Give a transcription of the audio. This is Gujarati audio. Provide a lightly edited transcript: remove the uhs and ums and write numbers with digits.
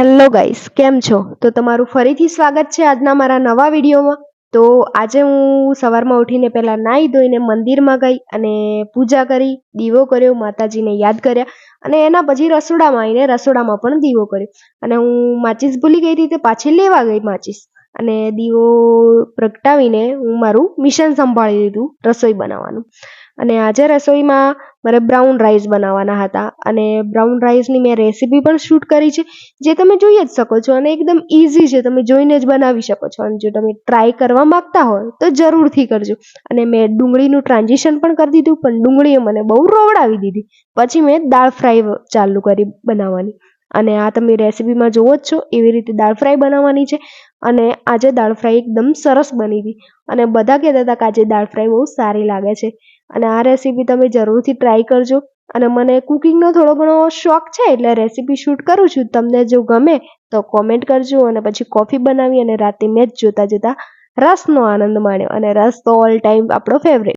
હેલો ગાઈસ, કેમ છો? તો તમારું ફરીથી સ્વાગત છે આજના મારા નવા વિડીયોમાં. તો આજે હું સવારમાં ઉઠીને પહેલા નાહી ધોઈને મંદિરમાં ગઈ અને પૂજા કરી, દીવો કર્યો, માતાજીને યાદ કર્યા અને એના પછી રસોડામાં આવીને રસોડામાં પણ દીવો કર્યો. અને હું માચીસ ભૂલી ગઈ હતી તે પાછી લેવા ગઈ માચીસ અને દીવો પ્રગટાવીને હું મારું મિશન સંભાળી લીધું રસોઈ બનાવવાનું. અને આજે રસોઈમાં મારે બ્રાઉન રાઈસ બનાવવાના હતા અને બ્રાઉન રાઈસની મેં રેસીપી પણ શૂટ કરી છે, જે તમે જોઈ જ શકો છો અને એકદમ ઇઝી છે, તમે જોઈને જ બનાવી શકો છો. અને જો તમે ટ્રાય કરવા માંગતા હોય તો જરૂરથી કરજો. અને મેં ડુંગળીનું ટ્રાન્ઝિશન પણ કરી દીધું, પણ ડુંગળીએ મને બહુ રોવડાવી દીધી. પછી મેં દાળ ફ્રાય ચાલુ કરી બનાવવાની. અને આ તમે રેસીપીમાં જોવો જ છો, એવી રીતે દાળ ફ્રાય બનાવવાની છે. અને આજે દાળ ફ્રાય એકદમ સરસ બની હતી અને બધા કહેતા હતા કે આજે દાળ ફ્રાય બહુ સારી લાગે છે. અને આ રેસીપી તમે જરૂરથી ટ્રાય કરજો. અને મને કુકિંગનો થોડો ઘણો શોખ છે, એટલે રેસીપી શૂટ કરું છું. તમને જો ગમે તો કોમેન્ટ કરજો. અને પછી કોફી બનાવી અને રાતે મેચ જોતા જોતા રસનો આનંદ માણ્યો. અને રસ તો ઓલ ટાઈમ આપણો ફેવરેટ.